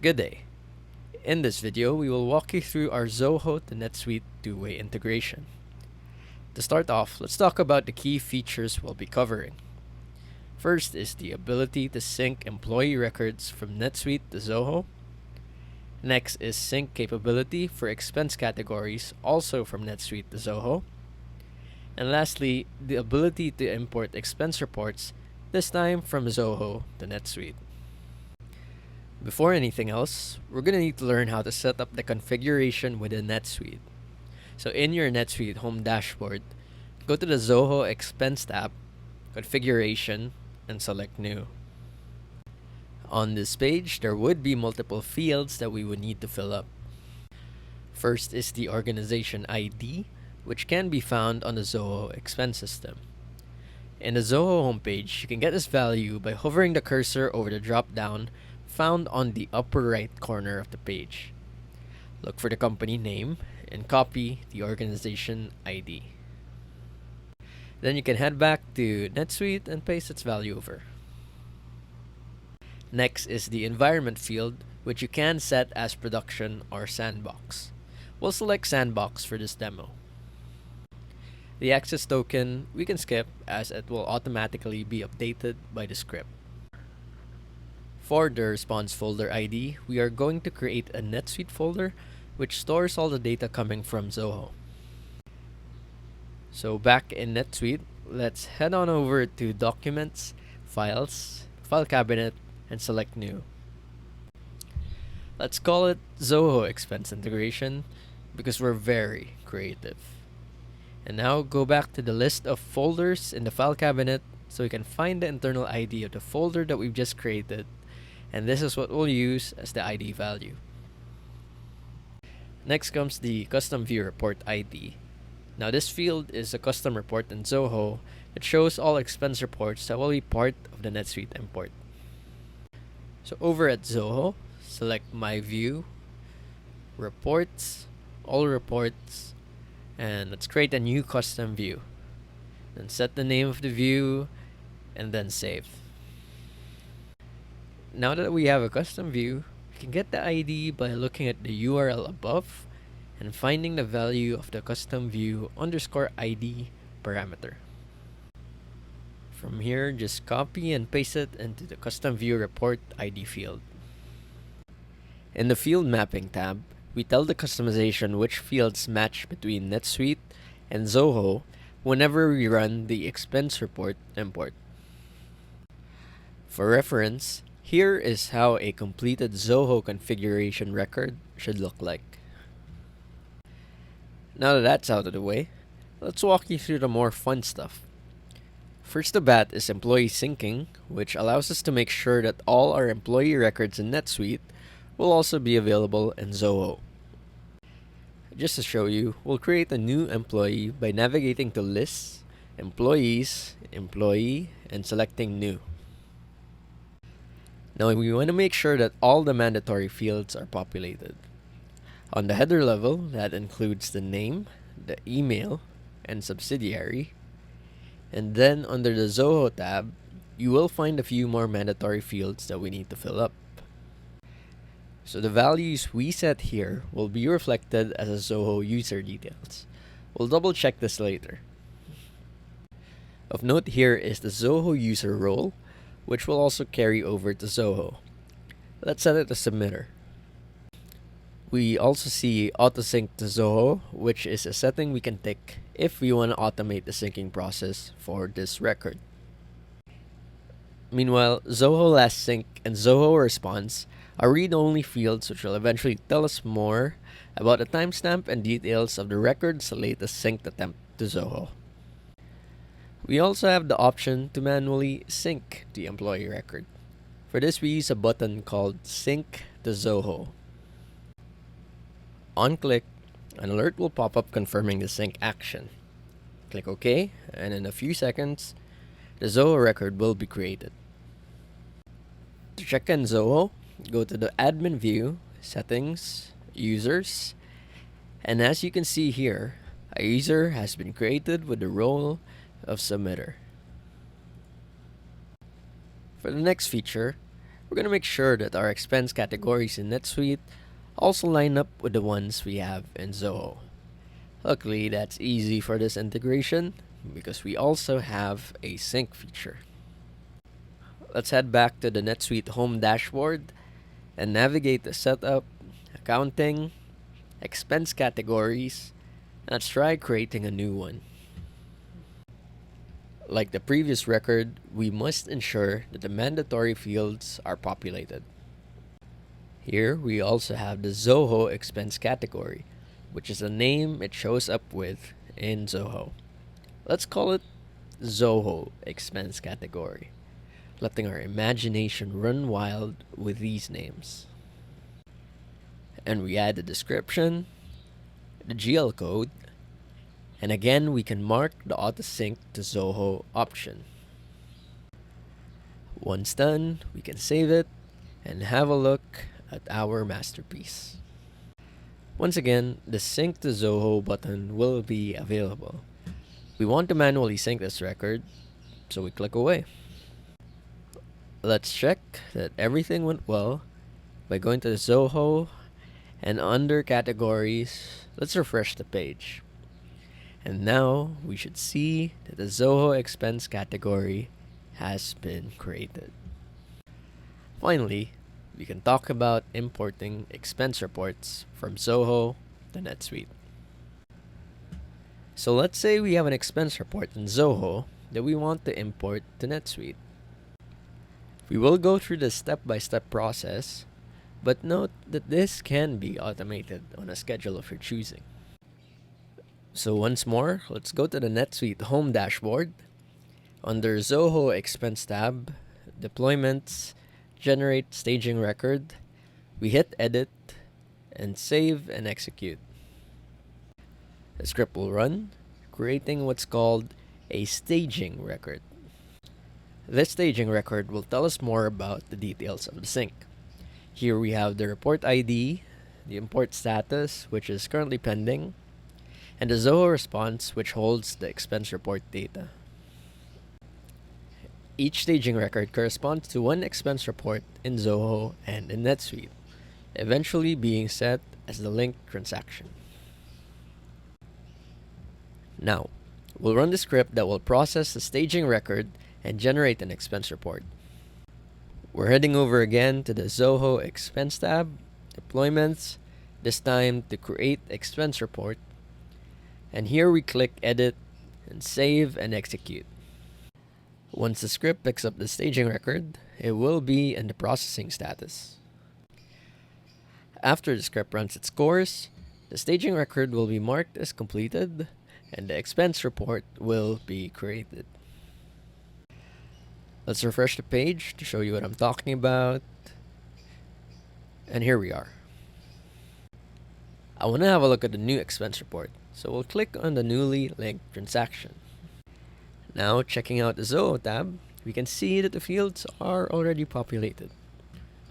Good day. In this video, we will walk you through our Zoho to NetSuite two-way integration. To start off, let's talk about the key features we'll be covering. First is the ability to sync employee records from NetSuite to Zoho. Next is sync capability for expense categories also from NetSuite to Zoho. And lastly, the ability to import expense reports, this time from Zoho to NetSuite. Before anything else, we're going to need to learn how to set up the configuration within NetSuite. So in your NetSuite home dashboard, go to the Zoho Expense tab, Configuration, and select New. On this page, there would be multiple fields that we would need to fill up. First is the organization ID, which can be found on the Zoho Expense system. In the Zoho homepage, you can get this value by hovering the cursor over the drop-down found on the upper right corner of the page. Look for the company name and copy the organization ID. Then you can head back to NetSuite and paste its value over. Next is the environment field, which you can set as production or sandbox. We'll select sandbox for this demo. The access token we can skip as it will automatically be updated by the script. For the response folder ID, we are going to create a NetSuite folder which stores all the data coming from Zoho. So back in NetSuite, let's head on over to Documents, Files, File Cabinet, and select New. Let's call it Zoho Expense Integration because we're very creative. And now go back to the list of folders in the File Cabinet so we can find the internal ID of the folder that we've just created. And this is what we'll use as the ID value. Next comes the Custom View Report ID. Now this field is a custom report in Zoho that shows all expense reports that will be part of the NetSuite import. So over at Zoho, select My View, Reports, All Reports, and let's create a new custom view. Then set the name of the view and then save. Now that we have a custom view, we can get the ID by looking at the URL above and finding the value of the custom view _ID parameter. From here, just copy and paste it into the custom view report ID field. In the field mapping tab, we tell the customization which fields match between NetSuite and Zoho whenever we run the expense report import. For reference, here is how a completed Zoho configuration record should look like. Now that that's out of the way, let's walk you through the more fun stuff. First to bat is employee syncing, which allows us to make sure that all our employee records in NetSuite will also be available in Zoho. Just to show you, we'll create a new employee by navigating to Lists, Employees, Employee, and selecting New. Now we want to make sure that all the mandatory fields are populated. On the header level, that includes the name, the email, and subsidiary. And then under the Zoho tab, you will find a few more mandatory fields that we need to fill up. So the values we set here will be reflected as a Zoho user details. We'll double check this later. Of note here is the Zoho user role, which will also carry over to Zoho. Let's set it as submitter. We also see autosync to Zoho, which is a setting we can tick if we want to automate the syncing process for this record. Meanwhile, Zoho last sync and Zoho response are read-only fields which will eventually tell us more about the timestamp and details of the record's latest synced attempt to Zoho. We also have the option to manually sync the employee record. For this, we use a button called Sync to Zoho. On click, an alert will pop up confirming the sync action. Click OK, and in a few seconds, the Zoho record will be created. To check in Zoho, go to the Admin view, Settings, Users, and as you can see here, a user has been created with the role of submitter. For the next feature, we're going to make sure that our expense categories in NetSuite also line up with the ones we have in Zoho. Luckily, that's easy for this integration because we also have a sync feature. Let's head back to the NetSuite home dashboard and navigate the setup, accounting, expense categories, and let's try creating a new one. Like the previous record, we must ensure that the mandatory fields are populated. Here, we also have the Zoho Expense category, which is the name it shows up with in Zoho. Let's call it Zoho Expense category, letting our imagination run wild with these names. And we add the description, the GL code, and again we can mark the auto sync to Zoho option. Once done, we can save it and have a look at our masterpiece. Once again, the sync to Zoho button will be available. We want to manually sync this record, so we click away. Let's check that everything went well by going to Zoho, and under categories, let's refresh the page. And now we should see that the Zoho Expense category has been created. Finally, we can talk about importing expense reports from Zoho to NetSuite. So let's say we have an expense report in Zoho that we want to import to NetSuite. We will go through the step-by-step process, but note that this can be automated on a schedule of your choosing. So once more, let's go to the NetSuite home dashboard. Under Zoho Expense tab, Deployments, Generate Staging Record, we hit Edit and Save and Execute. The script will run, creating what's called a staging record. This staging record will tell us more about the details of the sync. Here we have the report ID, the import status, which is currently pending, and the Zoho response, which holds the expense report data. Each staging record corresponds to one expense report in Zoho and in NetSuite, eventually being set as the linked transaction. Now, we'll run the script that will process the staging record and generate an expense report. We're heading over again to the Zoho Expense tab, Deployments, this time to create expense report. And here we click Edit and Save and Execute. Once the script picks up the staging record, it will be in the processing status. After the script runs its course, the staging record will be marked as completed and the expense report will be created. Let's refresh the page to show you what I'm talking about. And here we are. I want to have a look at the new expense report, so we'll click on the newly linked transaction. Now, checking out the Zoho tab, we can see that the fields are already populated.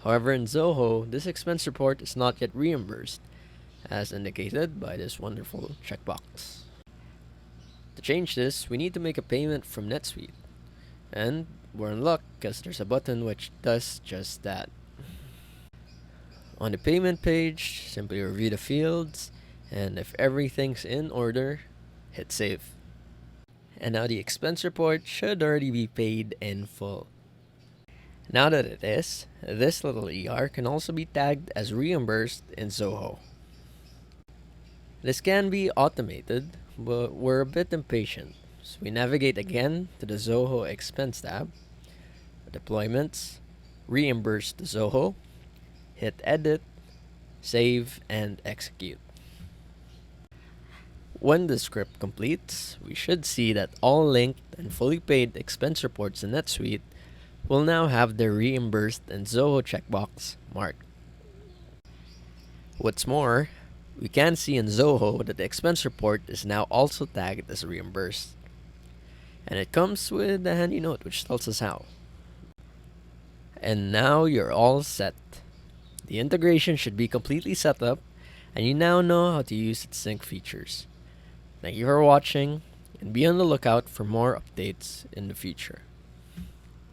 However, in Zoho, this expense report is not yet reimbursed, as indicated by this wonderful checkbox. To change this, we need to make a payment from NetSuite. And we're in luck because there's a button which does just that. On the payment page, simply review the fields, and if everything's in order, hit save. And now the expense report should already be paid in full. Now that it is, this little ER can also be tagged as reimbursed in Zoho. This can be automated, but we're a bit impatient. So we navigate again to the Zoho Expense tab, Deployments, Reimbursed Zoho, hit Edit, Save, and Execute. When the script completes, we should see that all linked and fully paid expense reports in NetSuite will now have their Reimbursed and Zoho checkbox marked. What's more, we can see in Zoho that the expense report is now also tagged as reimbursed. And it comes with a handy note which tells us how. And now you're all set. The integration should be completely set up, and you now know how to use its sync features. Thank you for watching, and be on the lookout for more updates in the future.